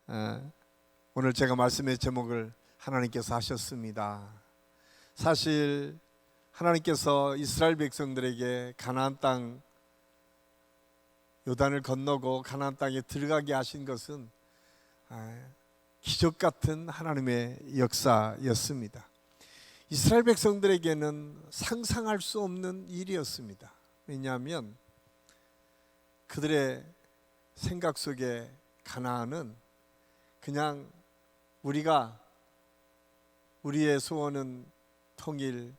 오늘 제가 말씀의 제목을 하나님께서 하셨습니다. 사실 하나님께서 이스라엘 백성들에게 가나안 땅 요단을 건너고 가나안 땅에 들어가게 하신 것은 기적 같은 하나님의 역사였습니다. 이스라엘 백성들에게는 상상할 수 없는 일이었습니다. 왜냐하면 그들의 생각 속에 가나안은 그냥 우리의 소원은 통일,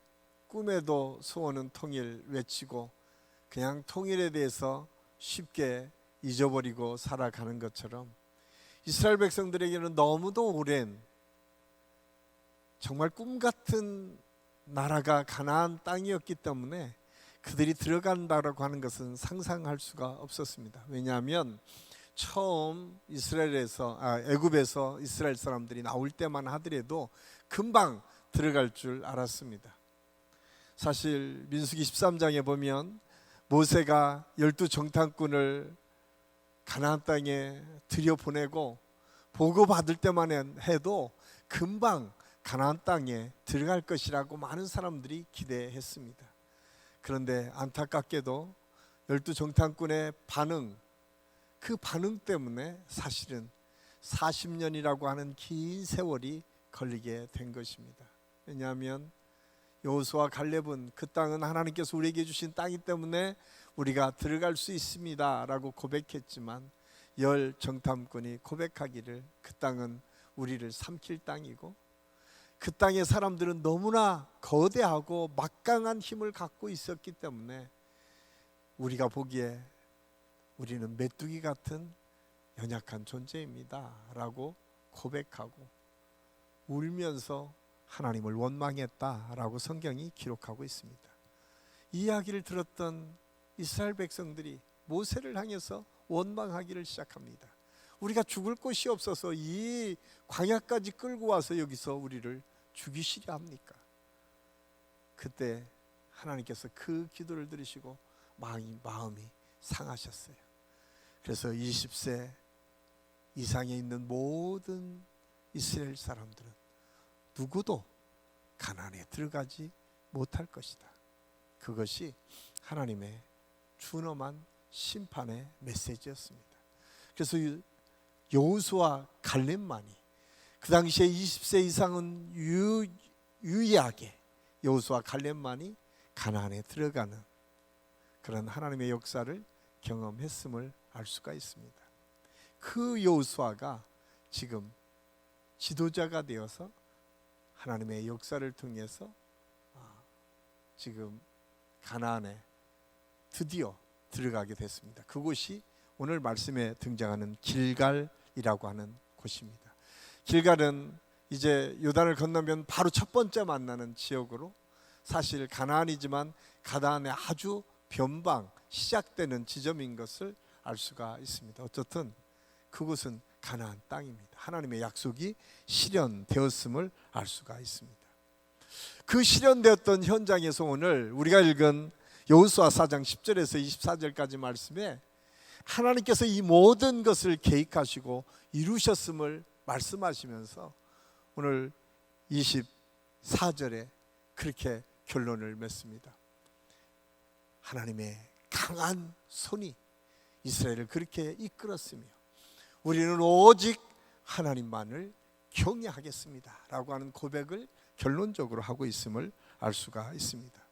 꿈에도 소원은 통일 외치고 그냥 통일에 대해서 쉽게 잊어버리고 살아가는 것처럼 이스라엘 백성들에게는 너무도 오랜 정말 꿈같은 나라가 가나안 땅이었기 때문에 그들이 들어간다고 하는 것은 상상할 수가 없었습니다. 왜냐하면 처음 애굽에서 이스라엘 사람들이 나올 때만 하더라도 금방 들어갈 줄 알았습니다. 사실 민수기 13장에 보면 모세가 12정탐꾼을 가나안 땅에 들여보내고 보고받을 때만 해도 금방 가나안 땅에 들어갈 것이라고 많은 사람들이 기대했습니다. 그런데 안타깝게도 12정탐꾼의 그 반응 때문에 사실은 40년이라고 하는 긴 세월이 걸리게 된 것입니다. 왜냐하면 여호수아 갈렙은 그 땅은 하나님께서 우리에게 주신 땅이기 때문에 우리가 들어갈 수 있습니다 라고 고백했지만 10정탐꾼이 고백하기를 그 땅은 우리를 삼킬 땅이고 그 땅의 사람들은 너무나 거대하고 막강한 힘을 갖고 있었기 때문에 우리가 보기에 우리는 메뚜기 같은 연약한 존재입니다 라고 고백하고 울면서 하나님을 원망했다라고 성경이 기록하고 있습니다. 이 이야기를 들었던 이스라엘 백성들이 모세를 향해서 원망하기를 시작합니다. 우리가 죽을 곳이 없어서 이 광야까지 끌고 와서 여기서 우리를 죽이시려 합니까? 그때 하나님께서 그 기도를 들으시고 마음이 상하셨어요. 그래서 20세 이상에 있는 모든 이스라엘 사람들은 누구도 가나안에 들어가지 못할 것이다. 그것이 하나님의 준엄한 심판의 메시지였습니다. 그래서 여호수아 갈렙만이 그 당시에 20세 이상은 유의하게 여호수아 갈렙만이 가나안에 들어가는 그런 하나님의 역사를 경험했음을 알 수가 있습니다. 그 여호수아가 지금 지도자가 되어서 하나님의 역사를 통해서 지금 가나안에 드디어 들어가게 됐습니다. 그곳이 오늘 말씀에 등장하는 길갈이라고 하는 곳입니다. 길갈은 이제 요단을 건너면 바로 첫 번째 만나는 지역으로 사실 가나안이지만 가나안의 아주 변방 시작되는 지점인 것을 알 수가 있습니다. 어쨌든 그곳은 가나안 땅입니다. 하나님의 약속이 실현되었음을 알 수가 있습니다. 그 실현되었던 현장에서 오늘 우리가 읽은 여호수아 4장 10절에서 24절까지 말씀에 하나님께서 이 모든 것을 계획하시고 이루셨음을 말씀하시면서 오늘 24절에 그렇게 결론을 맺습니다. 하나님의 강한 손이 이스라엘을 그렇게 이끌었으며 우리는 오직 하나님만을 경외하겠습니다 라고 하는 고백을 결론적으로 하고 있음을 알 수가 있습니다.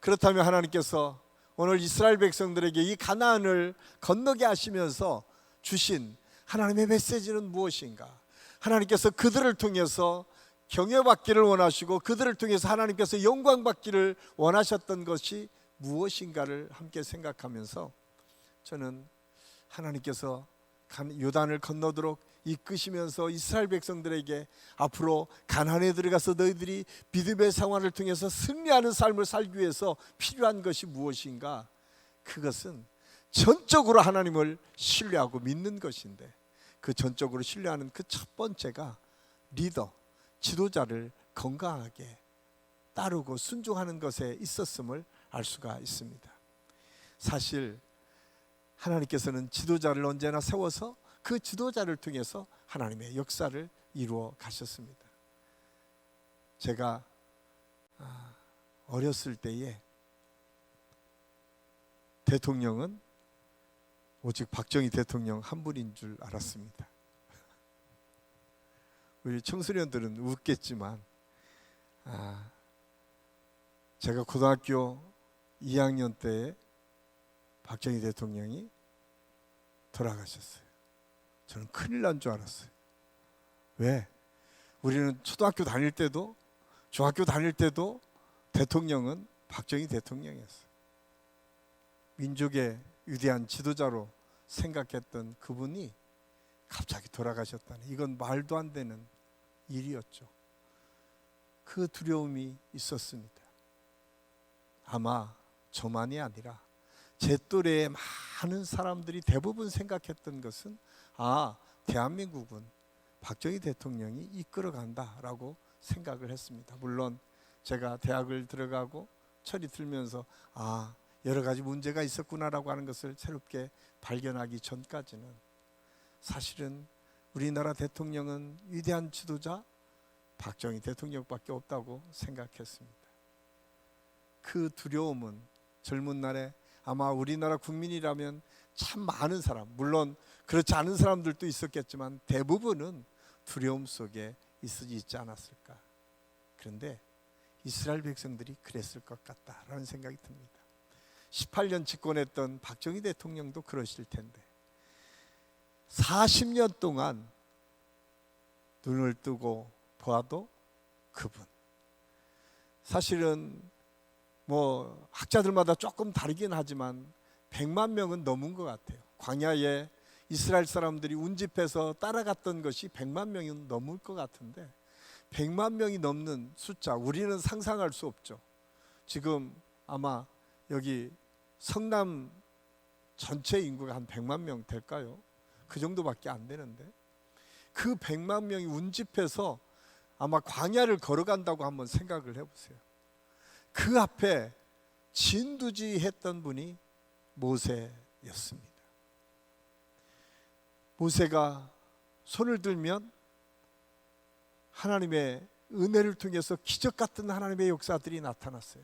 그렇다면 하나님께서 오늘 이스라엘 백성들에게 이 가나안을 건너게 하시면서 주신 하나님의 메시지는 무엇인가? 하나님께서 그들을 통해서 경외받기를 원하시고 그들을 통해서 하나님께서 영광받기를 원하셨던 것이 무엇인가를 함께 생각하면서 저는 하나님께서 요단을 건너도록 이끄시면서 이스라엘 백성들에게 앞으로 가나안에 들어가서 너희들이 믿음의 생활을 통해서 승리하는 삶을 살기 위해서 필요한 것이 무엇인가? 그것은 전적으로 하나님을 신뢰하고 믿는 것인데 그 전적으로 신뢰하는 그 첫 번째가 리더, 지도자를 건강하게 따르고 순종하는 것에 있었음을 알 수가 있습니다. 사실 하나님께서는 지도자를 언제나 세워서 그 지도자를 통해서 하나님의 역사를 이루어 가셨습니다. 제가 어렸을 때에 대통령은 오직 박정희 대통령 한 분인 줄 알았습니다. 우리 청소년들은 웃겠지만 제가 고등학교 2학년 때에 박정희 대통령이 돌아가셨어요. 저는 큰일 난 줄 알았어요. 왜? 우리는 초등학교 다닐 때도 중학교 다닐 때도 대통령은 박정희 대통령이었어요. 민족의 위대한 지도자로 생각했던 그분이 갑자기 돌아가셨다니, 이건 말도 안 되는 일이었죠. 그 두려움이 있었습니다. 아마 저만이 아니라 제 또래의 많은 사람들이 대부분 생각했던 것은 대한민국은 박정희 대통령이 이끌어간다라고 생각을 했습니다. 물론 제가 대학을 들어가고 철이 들면서 여러 가지 문제가 있었구나라고 하는 것을 새롭게 발견하기 전까지는 사실은 우리나라 대통령은 위대한 지도자 박정희 대통령밖에 없다고 생각했습니다. 그 두려움은 젊은 날에 아마 우리나라 국민이라면 참 많은 사람, 물론 그렇지 않은 사람들도 있었겠지만 대부분은 두려움 속에 있지 않았을까. 그런데 이스라엘 백성들이 그랬을 것 같다라는 생각이 듭니다. 18년 집권했던 박정희 대통령도 그러실 텐데 40년 동안 눈을 뜨고 보아도 그분, 사실은 학자들마다 조금 다르긴 하지만 100만 명은 넘은 것 같아요. 광야에 이스라엘 사람들이 운집해서 따라갔던 것이 100만 명이 넘을 것 같은데 100만 명이 넘는 숫자, 우리는 상상할 수 없죠. 지금 아마 여기 성남 전체 인구가 한 100만 명 될까요? 그 정도밖에 안 되는데 그 100만 명이 운집해서 아마 광야를 걸어간다고 한번 생각을 해보세요. 그 앞에 진두지했던 분이 모세였습니다. 모세가 손을 들면 하나님의 은혜를 통해서 기적 같은 하나님의 역사들이 나타났어요.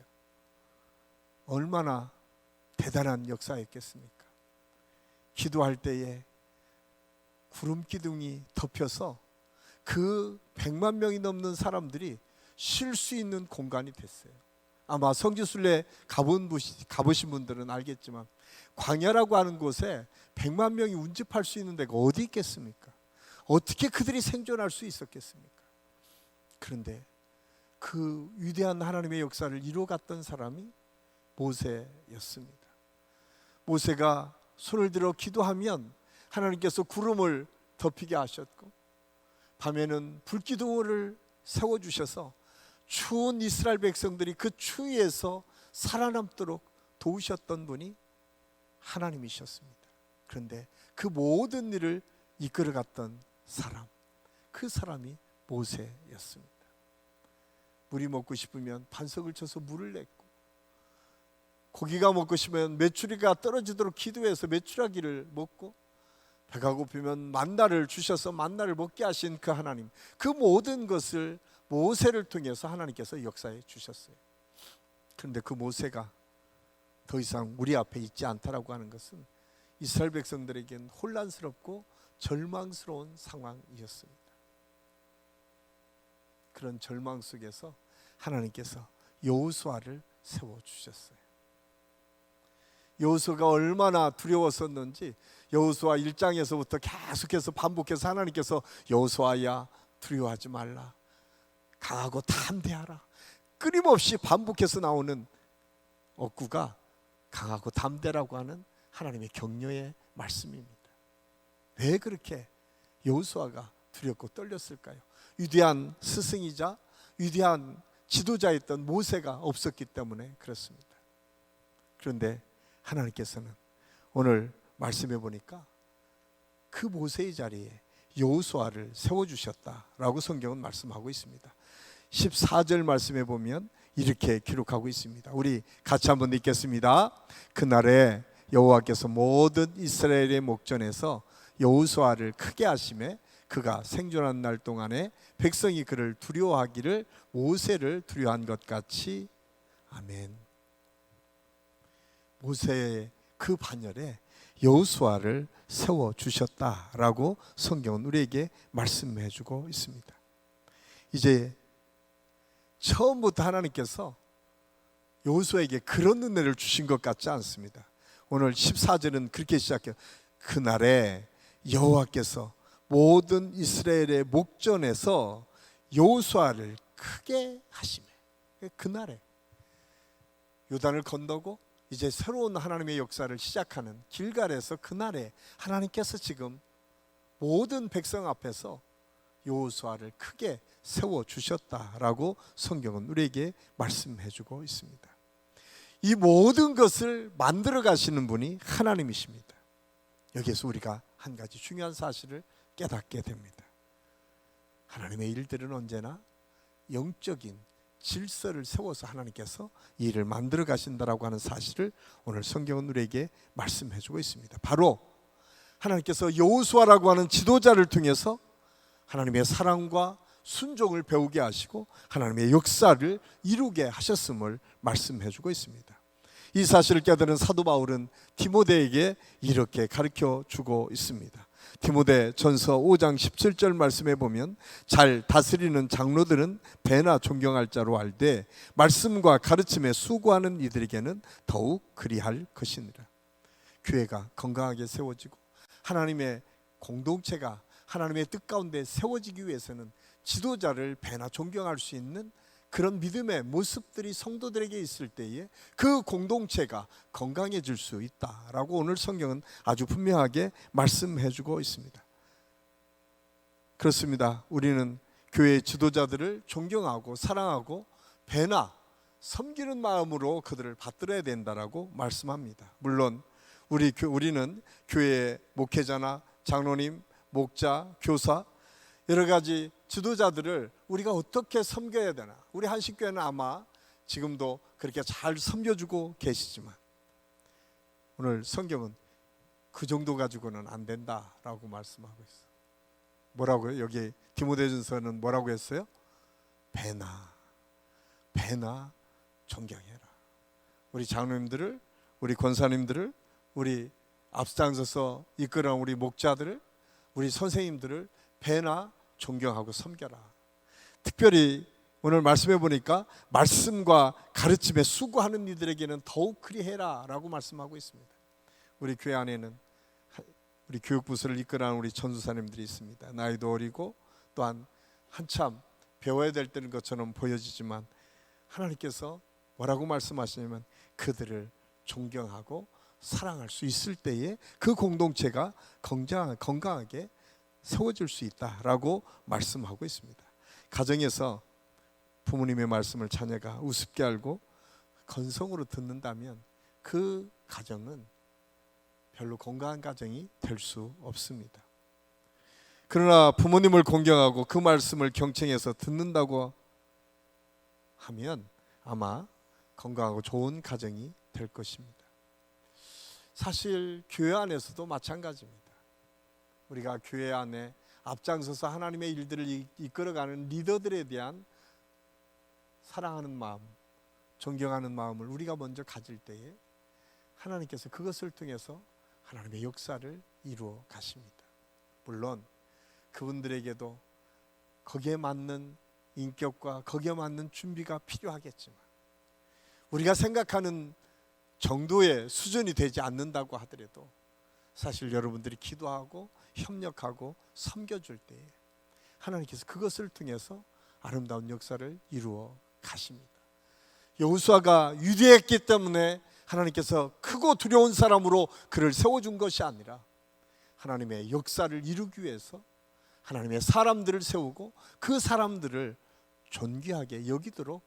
얼마나 대단한 역사였겠습니까? 기도할 때에 구름 기둥이 덮여서 그 100만 명이 넘는 사람들이 쉴 수 있는 공간이 됐어요. 아마 성지순례 가보신 분들은 알겠지만 광야라고 하는 곳에 100만 명이 운집할 수 있는 데가 어디 있겠습니까? 어떻게 그들이 생존할 수 있었겠습니까? 그런데 그 위대한 하나님의 역사를 이루어갔던 사람이 모세였습니다. 모세가 손을 들어 기도하면 하나님께서 구름을 덮이게 하셨고 밤에는 불기둥을 세워주셔서 추운 이스라엘 백성들이 그 추위에서 살아남도록 도우셨던 분이 하나님이셨습니다. 그런데 그 모든 일을 이끌어갔던 사람, 그 사람이 모세였습니다. 물이 먹고 싶으면 반석을 쳐서 물을 냈고, 고기가 먹고 싶으면 메추리가 떨어지도록 기도해서 메추라기를 먹고, 배가 고프면 만나를 주셔서 만나를 먹게 하신 그 하나님, 그 모든 것을 모세를 통해서 하나님께서 역사해 주셨어요. 그런데 그 모세가 더 이상 우리 앞에 있지 않다라고 하는 것은 이스라엘 백성들에겐 혼란스럽고 절망스러운 상황이었습니다. 그런 절망 속에서 하나님께서 여호수아를 세워주셨어요. 여호수아가 얼마나 두려웠었는지 여호수아 1장에서부터 계속해서 반복해서 하나님께서 여호수아야 두려워하지 말라, 강하고 담대하라, 끊임없이 반복해서 나오는 어구가 강하고 담대라고 하는 하나님의 격려의 말씀입니다. 왜 그렇게 여호수아가 두렵고 떨렸을까요? 위대한 스승이자 위대한 지도자였던 모세가 없었기 때문에 그렇습니다. 그런데 하나님께서는 오늘 말씀해 보니까 그 모세의 자리에 여호수아를 세워주셨다라고 성경은 말씀하고 있습니다. 14절 말씀해 보면 이렇게 기록하고 있습니다. 우리 같이 한번 읽겠습니다. 그날에 여호와께서 모든 이스라엘의 목전에서 여호수아를 크게 하심에 그가 생존한 날 동안에 백성이 그를 두려워하기를 모세를 두려워한 것 같이. 아멘. 모세의 그 반열에 여호수아를 세워 주셨다라고 성경은 우리에게 말씀해 주고 있습니다. 이제 처음부터 하나님께서 여호수아에게 그런 은혜를 주신 것 같지 않습니다. 오늘 14절은 그렇게 시작해요. 그날에 여호와께서 모든 이스라엘의 목전에서 여호수아를 크게 하시매. 그날에 요단을 건너고 이제 새로운 하나님의 역사를 시작하는 길갈에서 그날에 하나님께서 지금 모든 백성 앞에서 여호수아를 크게 세워주셨다라고 성경은 우리에게 말씀해 주고 있습니다. 이 모든 것을 만들어 가시는 분이 하나님이십니다. 여기에서 우리가 한 가지 중요한 사실을 깨닫게 됩니다. 하나님의 일들은 언제나 영적인 질서를 세워서 하나님께서 이 일을 만들어 가신다라고 하는 사실을 오늘 성경은 우리에게 말씀해 주고 있습니다. 바로 하나님께서 여호수아라고 하는 지도자를 통해서 하나님의 사랑과 순종을 배우게 하시고 하나님의 역사를 이루게 하셨음을 말씀해 주고 있습니다. 이 사실을 깨달은 사도 바울은 디모데에게 이렇게 가르쳐 주고 있습니다. 디모데 전서 5장 17절 말씀에 보면 잘 다스리는 장로들은 배나 존경할 자로 알되 말씀과 가르침에 수고하는 이들에게는 더욱 그리할 것이니라. 교회가 건강하게 세워지고 하나님의 공동체가 하나님의 뜻 가운데 세워지기 위해서는 지도자를 배나 존경할 수 있는 그런 믿음의 모습들이 성도들에게 있을 때에 그 공동체가 건강해질 수 있다라고 오늘 성경은 아주 분명하게 말씀해 주고 있습니다. 그렇습니다. 우리는 교회의 지도자들을 존경하고 사랑하고 배나 섬기는 마음으로 그들을 받들어야 된다라고 말씀합니다. 물론 우리는 교회의 목회자나 장로님, 목자, 교사 여러 가지 지도자들을 우리가 어떻게 섬겨야 되나. 우리 한식교회는 아마 지금도 그렇게 잘 섬겨주고 계시지만 오늘 성경은 그 정도 가지고는 안 된다라고 말씀하고 있어요. 뭐라고요? 여기 디모데전서는 뭐라고 했어요? 배나 존경해라. 우리 장로님들을, 우리 권사님들을, 우리 앞장서서 이끌어온 우리 목자들을, 우리 선생님들을 배나 존경하고 섬겨라. 특별히 오늘 말씀해 보니까 말씀과 가르침에 수고하는 이들에게는 더욱 그리해라 라고 말씀하고 있습니다. 우리 교회 안에는 우리 교육부서를 이끌어가는 우리 전수사님들이 있습니다. 나이도 어리고 또한 한참 배워야 될 때는 것처럼 보여지지만 하나님께서 뭐라고 말씀하시냐면 그들을 존경하고 사랑할 수 있을 때에 그 공동체가 건강하게 세워질 수 있다라고 말씀하고 있습니다. 가정에서 부모님의 말씀을 자녀가 우습게 알고 건성으로 듣는다면 그 가정은 별로 건강한 가정이 될 수 없습니다. 그러나 부모님을 공경하고 그 말씀을 경청해서 듣는다고 하면 아마 건강하고 좋은 가정이 될 것입니다. 사실 교회 안에서도 마찬가지입니다. 우리가 교회 안에 앞장서서 하나님의 일들을 이끌어가는 리더들에 대한 사랑하는 마음, 존경하는 마음을 우리가 먼저 가질 때에 하나님께서 그것을 통해서 하나님의 역사를 이루어 가십니다. 물론 그분들에게도 거기에 맞는 인격과 거기에 맞는 준비가 필요하겠지만 우리가 생각하는 정도의 수준이 되지 않는다고 하더라도 사실 여러분들이 기도하고 협력하고 섬겨줄 때에 하나님께서 그것을 통해서 아름다운 역사를 이루어 가십니다. 여호수아가 위대했기 때문에 하나님께서 크고 두려운 사람으로 그를 세워준 것이 아니라 하나님의 역사를 이루기 위해서 하나님의 사람들을 세우고 그 사람들을 존귀하게 여기도록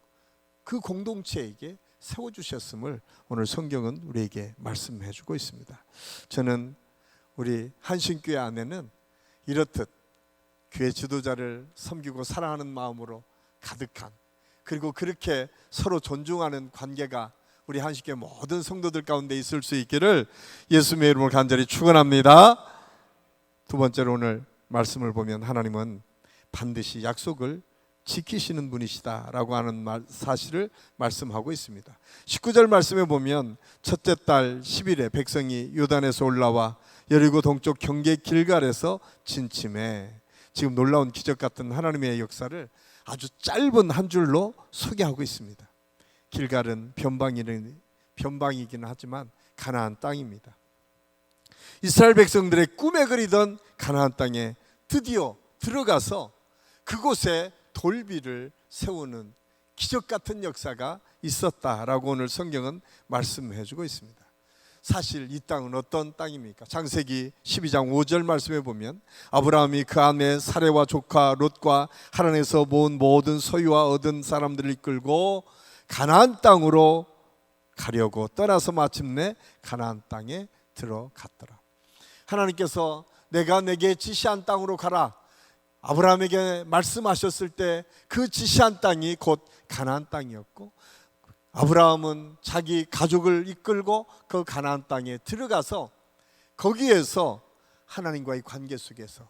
그 공동체에게 세워주셨음을 오늘 성경은 우리에게 말씀해 주고 있습니다. 저는 우리 한신교회 안에는 이렇듯 교회 지도자를 섬기고 사랑하는 마음으로 가득한, 그리고 그렇게 서로 존중하는 관계가 우리 한식교회 모든 성도들 가운데 있을 수 있기를 예수님의 이름으로 간절히 축원합니다. 두 번째로 오늘 말씀을 보면 하나님은 반드시 약속을 지키시는 분이시다라고 하는 사실을 말씀하고 있습니다. 19절 말씀에 보면 첫째 달 10일에 백성이 요단에서 올라와 여리고 동쪽 경계 길갈에서 진침해. 지금 놀라운 기적 같은 하나님의 역사를 아주 짧은 한 줄로 소개하고 있습니다. 길갈은 변방이긴 하지만 가나안 땅입니다. 이스라엘 백성들의 꿈에 그리던 가나안 땅에 드디어 들어가서 그곳에 돌비를 세우는 기적 같은 역사가 있었다라고 오늘 성경은 말씀해 주고 있습니다. 사실 이 땅은 어떤 땅입니까? 창세기 12장 5절 말씀에 보면 아브라함이 그 아내 사레와 조카 롯과 하란에서 모은 모든 소유와 얻은 사람들을 이끌고 가나안 땅으로 가려고 떠나서 마침내 가나안 땅에 들어갔더라. 하나님께서 내가 내게 지시한 땅으로 가라 아브라함에게 말씀하셨을 때 그 지시한 땅이 곧 가나안 땅이었고, 아브라함은 자기 가족을 이끌고 그 가나안 땅에 들어가서 거기에서 하나님과의 관계 속에서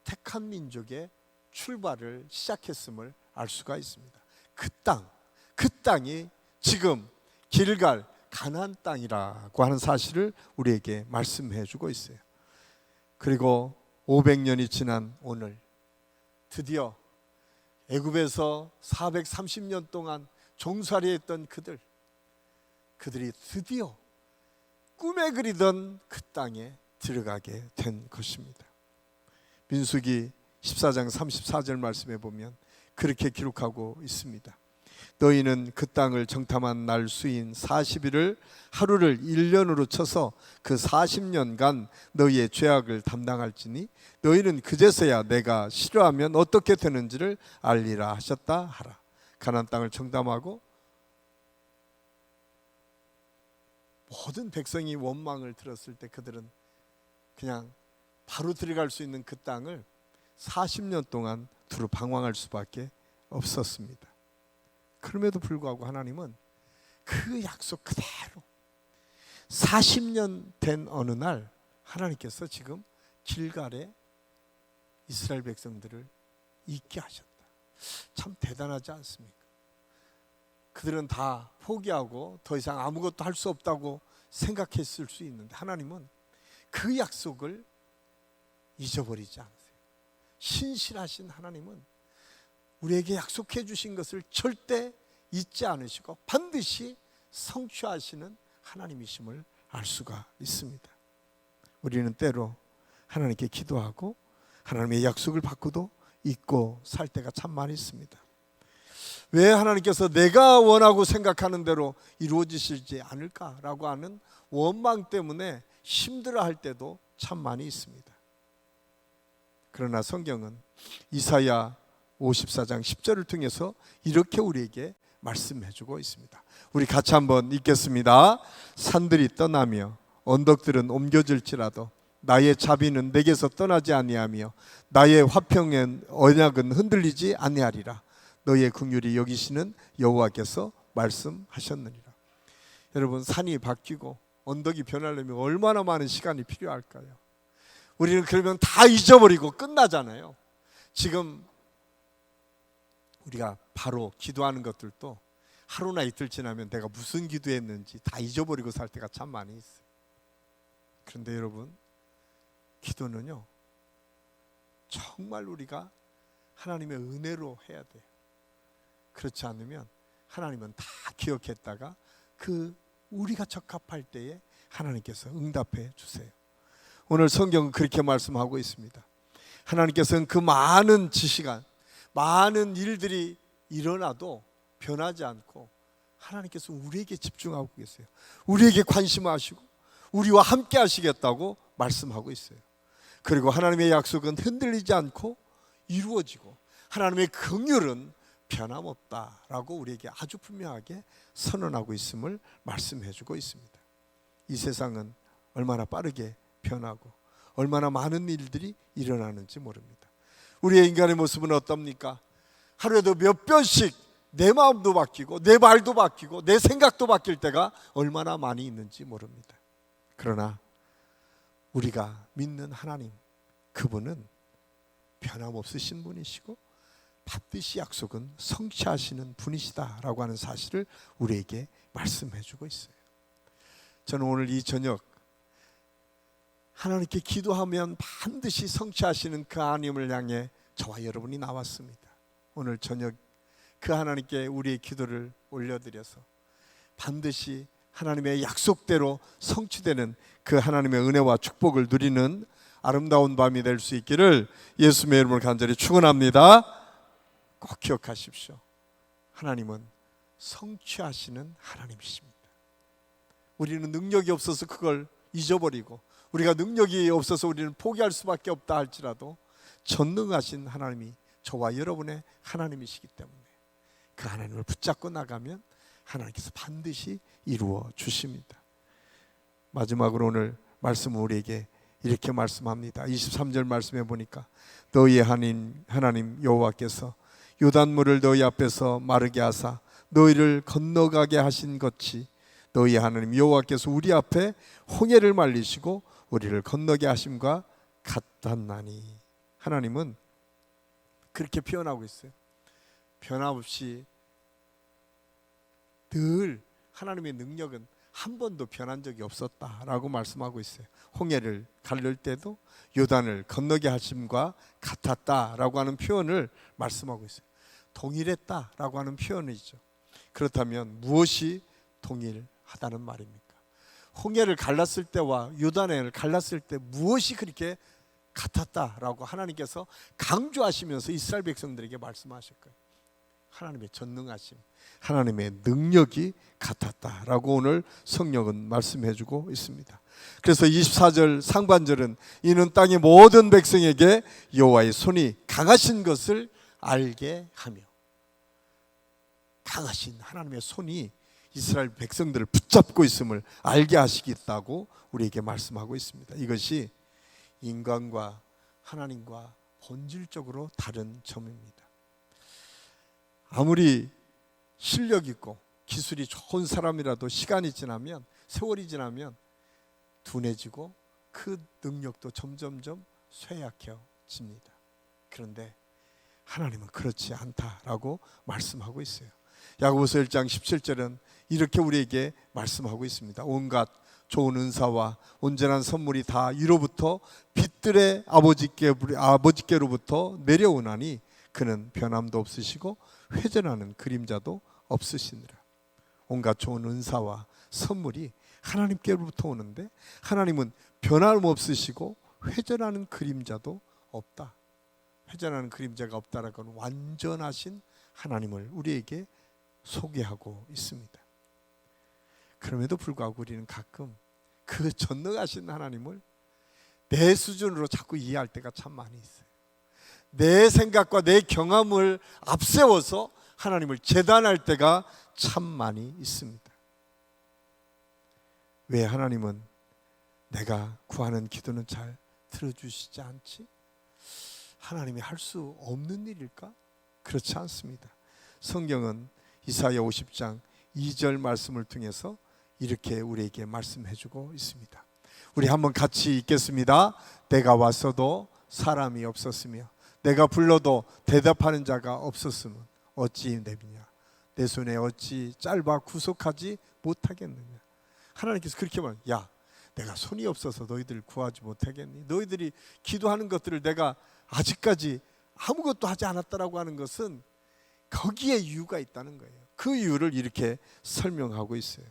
택한 민족의 출발을 시작했음을 알 수가 있습니다. 그 땅이 지금 길갈 가나안 땅이라고 하는 사실을 우리에게 말씀해 주고 있어요. 그리고 500년이 지난 오늘 드디어 애굽에서 430년 동안 종살이 했던 그들이 드디어 꿈에 그리던 그 땅에 들어가게 된 것입니다. 민수기 14장 34절 말씀에 보면 그렇게 기록하고 있습니다. 너희는 그 땅을 정탐한 날 수인 40일을 하루를 1년으로 쳐서 그 40년간 너희의 죄악을 담당할지니 너희는 그제서야 내가 싫어하면 어떻게 되는지를 알리라 하셨다 하라. 가나안 땅을 정탐하고 모든 백성이 원망을 들었을 때 그들은 그냥 바로 들어갈 수 있는 그 땅을 40년 동안 두루 방황할 수밖에 없었습니다. 그럼에도 불구하고 하나님은 그 약속 그대로 40년 된 어느 날 하나님께서 지금 길갈에 이스라엘 백성들을 있게 하셨다. 참 대단하지 않습니까? 그들은 다 포기하고 더 이상 아무것도 할 수 없다고 생각했을 수 있는데 하나님은 그 약속을 잊어버리지 않으세요. 신실하신 하나님은 우리에게 약속해 주신 것을 절대 잊지 않으시고 반드시 성취하시는 하나님이심을 알 수가 있습니다. 우리는 때로 하나님께 기도하고 하나님의 약속을 받고도 잊고 살 때가 참 많이 있습니다. 왜 하나님께서 내가 원하고 생각하는 대로 이루어지시지 않을까라고 하는 원망 때문에 힘들어할 때도 참 많이 있습니다. 그러나 성경은 이사야 54장 10절을 통해서 이렇게 우리에게 말씀해주고 있습니다. 우리 같이 한번 읽겠습니다. 산들이 떠나며 언덕들은 옮겨질지라도 나의 자비는 내게서 떠나지 아니하며 나의 화평의 언약은 흔들리지 아니하리라. 너의 긍휼이 여기시는 여호와께서 말씀하셨느니라. 여러분, 산이 바뀌고 언덕이 변하려면 얼마나 많은 시간이 필요할까요? 우리는 그러면 다 잊어버리고 끝나잖아요. 지금 우리가 바로 기도하는 것들도 하루나 이틀 지나면 내가 무슨 기도했는지 다 잊어버리고 살 때가 참 많이 있어요. 그런데 여러분, 기도는요 정말 우리가 하나님의 은혜로 해야 돼요. 그렇지 않으면 하나님은 다 기억했다가 우리가 적합할 때에 하나님께서 응답해 주세요. 오늘 성경은 그렇게 말씀하고 있습니다. 하나님께서는 그 많은 지시간, 많은 일들이 일어나도 변하지 않고 하나님께서 우리에게 집중하고 계세요. 우리에게 관심하시고 우리와 함께 하시겠다고 말씀하고 있어요. 그리고 하나님의 약속은 흔들리지 않고 이루어지고 하나님의 긍휼은 변함없다라고 우리에게 아주 분명하게 선언하고 있음을 말씀해주고 있습니다. 이 세상은 얼마나 빠르게 변하고 얼마나 많은 일들이 일어나는지 모릅니다. 우리의 인간의 모습은 어떻습니까? 하루에도 몇 번씩 내 마음도 바뀌고 내 말도 바뀌고 내 생각도 바뀔 때가 얼마나 많이 있는지 모릅니다. 그러나 우리가 믿는 하나님, 그분은 변함없으신 분이시고 반드시 약속은 성취하시는 분이시다라고 하는 사실을 우리에게 말씀해 주고 있어요. 저는 오늘 이 저녁 하나님께 기도하면 반드시 성취하시는 그 하나님을 향해 저와 여러분이 나왔습니다. 오늘 저녁 그 하나님께 우리의 기도를 올려드려서 반드시 하나님의 약속대로 성취되는 그 하나님의 은혜와 축복을 누리는 아름다운 밤이 될 수 있기를 예수님의 이름으로 간절히 축원합니다. 꼭 기억하십시오. 하나님은 성취하시는 하나님이십니다. 우리는 능력이 없어서 그걸 잊어버리고 우리가 능력이 없어서 우리는 포기할 수밖에 없다 할지라도 전능하신 하나님이 저와 여러분의 하나님이시기 때문에 그 하나님을 붙잡고 나가면 하나님께서 반드시 이루어 주십니다. 마지막으로 오늘 말씀은 우리에게 이렇게 말씀합니다. 23절 말씀해 보니까 너희의 하나님 여호와께서 요단물을 너희 앞에서 마르게 하사 너희를 건너가게 하신 것이 너희 하나님 여호와께서 우리 앞에 홍해를 말리시고 우리를 건너게 하심과 같았나니. 하나님은 그렇게 표현하고 있어요. 변함없이 늘 하나님의 능력은 한 번도 변한 적이 없었다라고 말씀하고 있어요. 홍해를 가를 때도 요단을 건너게 하심과 같았다라고 하는 표현을 말씀하고 있어요. 동일했다라고 하는 표현이죠. 그렇다면 무엇이 동일하다는 말입니까? 홍해를 갈랐을 때와 요단을 갈랐을 때 무엇이 그렇게 같았다라고 하나님께서 강조하시면서 이스라엘 백성들에게 말씀하실 거예요. 하나님의 전능하심, 하나님의 능력이 같았다라고 오늘 성령은 말씀해 주고 있습니다. 그래서 24절 상반절은 이는 땅의 모든 백성에게 여호와의 손이 강하신 것을 알게 하며, 강하신 하나님의 손이 이스라엘 백성들을 붙잡고 있음을 알게 하시겠다고 우리에게 말씀하고 있습니다. 이것이 인간과 하나님과 본질적으로 다른 점입니다. 아무리 실력 있고 기술이 좋은 사람이라도 시간이 지나면, 세월이 지나면 둔해지고 그 능력도 점점점 쇠약해집니다. 그런데 하나님은 그렇지 않다라고 말씀하고 있어요. 야고보서 1장 17절은 이렇게 우리에게 말씀하고 있습니다. 온갖 좋은 은사와 온전한 선물이 다 위로부터 빛들의 아버지께로부터 내려오나니 그는 변함도 없으시고 회전하는 그림자도 없으시니라. 온갖 좋은 은사와 선물이 하나님께로부터 오는데 하나님은 변함없으시고 회전하는 그림자도 없다. 회전하는 그림자가 없다라는 건 완전하신 하나님을 우리에게 소개하고 있습니다. 그럼에도 불구하고 우리는 가끔 그 전능하신 하나님을 내 수준으로 자꾸 이해할 때가 참 많이 있어요. 내 생각과 내 경험을 앞세워서 하나님을 재단할 때가 참 많이 있습니다. 왜 하나님은 내가 구하는 기도는 잘 들어주시지 않지? 하나님이 할 수 없는 일일까? 그렇지 않습니다. 성경은 이사야 50장 2절 말씀을 통해서 이렇게 우리에게 말씀해주고 있습니다. 우리 한번 같이 읽겠습니다. 내가 왔어도 사람이 없었으며 내가 불러도 대답하는 자가 없었으면 어찌 내비냐? 내 손에 어찌 짧아 구속하지 못하겠느냐? 하나님께서 그렇게 말해요. 야, 내가 손이 없어서 너희들 구하지 못하겠니? 너희들이 기도하는 것들을 내가 아직까지 아무것도 하지 않았다라고 하는 것은 거기에 이유가 있다는 거예요. 그 이유를 이렇게 설명하고 있어요.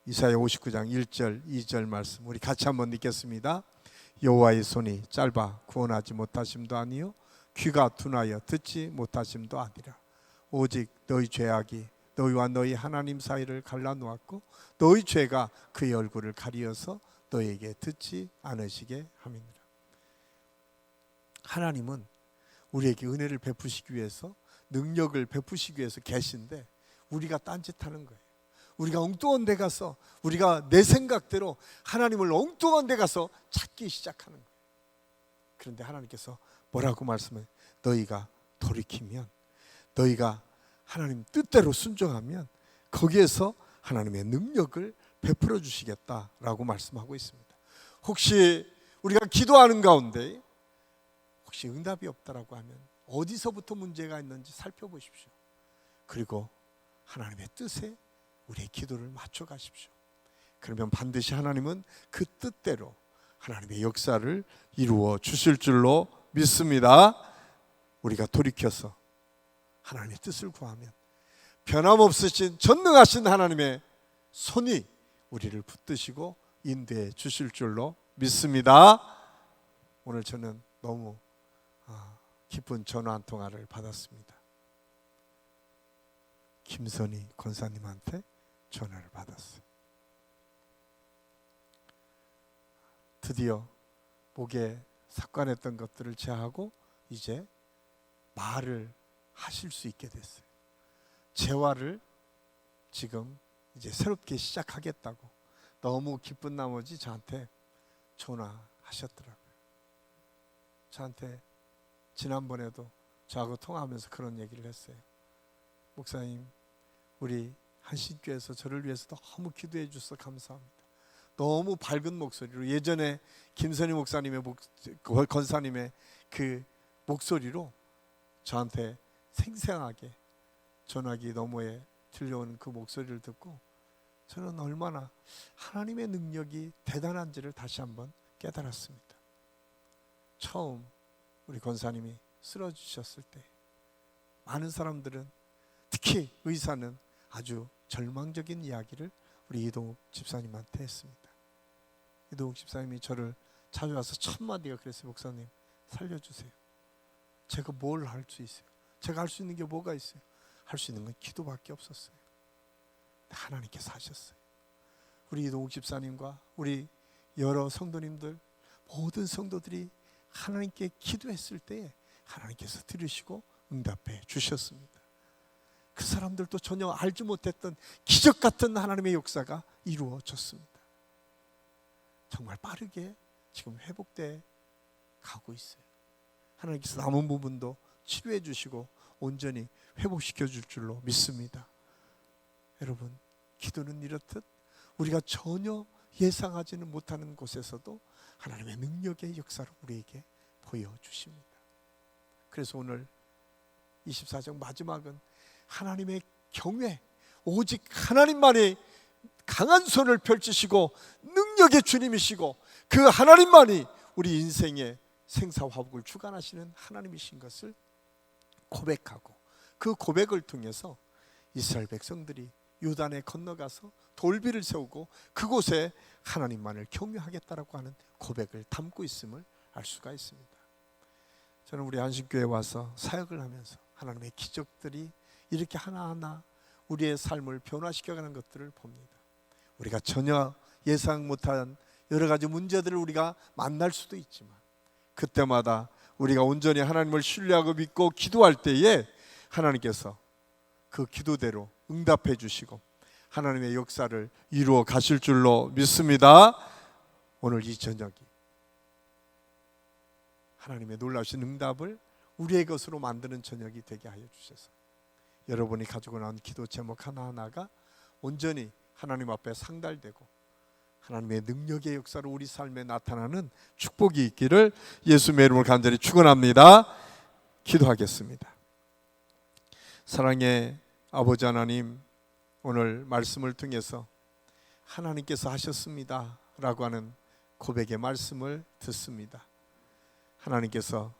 이사야 59장 1절 2절 말씀 우리 같이 한번 읽겠습니다. 여호와의 손이 짧아 구원하지 못하심도 아니요 귀가 둔하여 듣지 못하심도 아니라 오직 너희 죄악이 너희와 너희 하나님 사이를 갈라놓았고 너희 죄가 그의 얼굴을 가리어서 너희에게 듣지 않으시게 함이니라. 하나님은 우리에게 은혜를 베푸시기 위해서, 능력을 베푸시기 위해서 계신데 우리가 딴짓하는 거예요. 우리가 엉뚱한 데 가서, 우리가 내 생각대로 하나님을 엉뚱한 데 가서 찾기 시작하는 거예요. 그런데 하나님께서 뭐라고 말씀해요? 너희가 돌이키면, 너희가 하나님 뜻대로 순종하면 거기에서 하나님의 능력을 베풀어 주시겠다라고 말씀하고 있습니다. 혹시 우리가 기도하는 가운데 혹시 응답이 없다라고 하면 어디서부터 문제가 있는지 살펴보십시오. 그리고 하나님의 뜻에 우리의 기도를 맞춰 가십시오. 그러면 반드시 하나님은 그 뜻대로 하나님의 역사를 이루어 주실 줄로 믿습니다. 우리가 돌이켜서 하나님의 뜻을 구하면 변함없으신 전능하신 하나님의 손이 우리를 붙드시고 인도해 주실 줄로 믿습니다. 오늘 저는 너무 기쁜 전화 한 통화를 받았습니다. 김선희 권사님한테 전화를 받았어요. 드디어 목에 삭관했던 것들을 제하고 이제 말을 하실 수 있게 됐어요. 재활을 지금 이제 새롭게 시작하겠다고 너무 기쁜 나머지 저한테 전화하셨더라고요. 저한테 지난번에도 저하고 통화하면서 그런 얘기를 했어요. 목사님, 우리 한신교회에서 저를 위해서 너무 기도해 주셔서 감사합니다. 너무 밝은 목소리로, 예전에 김선희 목사님의 권사님의 그 목소리로 저한테 생생하게 전화기 너머에 들려오는 그 목소리를 듣고 저는 얼마나 하나님의 능력이 대단한지를 다시 한번 깨달았습니다. 처음 우리 권사님이 쓰러지셨을 때 많은 사람들은, 특히 의사는 아주 절망적인 이야기를 우리 이동욱 집사님한테 했습니다. 이동욱 집사님이 저를 찾아와서 첫 마디가 그랬어요. 목사님, 살려주세요. 제가 뭘 할 수 있어요? 제가 할 수 있는 게 뭐가 있어요? 할 수 있는 건 기도밖에 없었어요. 하나님께서 하셨어요. 우리 이동욱 집사님과 우리 여러 성도님들, 모든 성도들이 하나님께 기도했을 때에 하나님께서 들으시고 응답해 주셨습니다. 그 사람들도 전혀 알지 못했던 기적 같은 하나님의 역사가 이루어졌습니다. 정말 빠르게 지금 회복돼 가고 있어요. 하나님께서 남은 부분도 치료해 주시고 온전히 회복시켜 줄 줄로 믿습니다. 여러분, 기도는 이렇듯 우리가 전혀 예상하지는 못하는 곳에서도 하나님의 능력의 역사를 우리에게 보여주십니다. 그래서 오늘 24장 마지막은 하나님의 경외, 오직 하나님만이 강한 손을 펼치시고 능력의 주님이시고 그 하나님만이 우리 인생의 생사화복을 주관하시는 하나님이신 것을 고백하고, 그 고백을 통해서 이스라엘 백성들이 요단에 건너가서 돌비를 세우고 그곳에 하나님만을 경외하겠다라고 하는 고백을 담고 있음을 알 수가 있습니다. 저는 우리 안식교회에 와서 사역을 하면서 하나님의 기적들이 이렇게 하나하나 우리의 삶을 변화시켜가는 것들을 봅니다. 우리가 전혀 예상 못한 여러 가지 문제들을 우리가 만날 수도 있지만 그때마다 우리가 온전히 하나님을 신뢰하고 믿고 기도할 때에 하나님께서 그 기도대로 응답해 주시고 하나님의 역사를 이루어 가실 줄로 믿습니다. 오늘 이 저녁이 하나님의 놀라우신 응답을 우리의 것으로 만드는 저녁이 되게 하여 주셔서 여러분이 가지고 나온 기도 제목 하나하나가 온전히 하나님 앞에 상달되고 하나님의 능력의 역사로 우리 삶에 나타나는 축복이 있기를 예수님의 이름으로 간절히 축원합니다. 기도하겠습니다. 사랑의 아버지 하나님, 오늘 말씀을 통해서 하나님께서 하셨습니다 라고 하는 고백의 말씀을 듣습니다. 하나님께서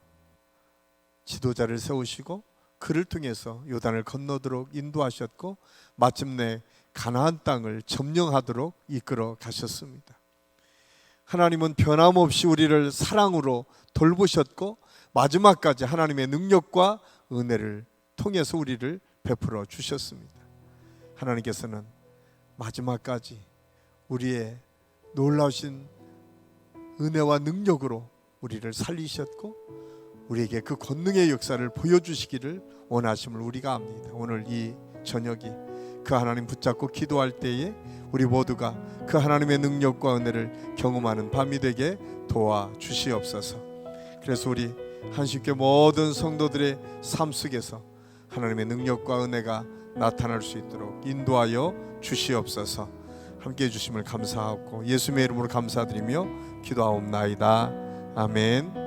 지도자를 세우시고 그를 통해서 요단을 건너도록 인도하셨고 마침내 가나안 땅을 점령하도록 이끌어 가셨습니다. 하나님은 변함없이 우리를 사랑으로 돌보셨고 마지막까지 하나님의 능력과 은혜를 통해서 우리를 베풀어 주셨습니다. 하나님께서는 마지막까지 우리의 놀라우신 은혜와 능력으로 우리를 살리셨고 우리에게 그 권능의 역사를 보여주시기를 원하심을 우리가 압니다. 오늘 이 저녁이 그 하나님 붙잡고 기도할 때에 우리 모두가 그 하나님의 능력과 은혜를 경험하는 밤이 되게 도와주시옵소서. 그래서 우리 한식교회 모든 성도들의 삶 속에서 하나님의 능력과 은혜가 나타날 수 있도록 인도하여 주시옵소서. 함께해 주심을 감사하고 예수님의 이름으로 감사드리며 기도하옵나이다. 아멘.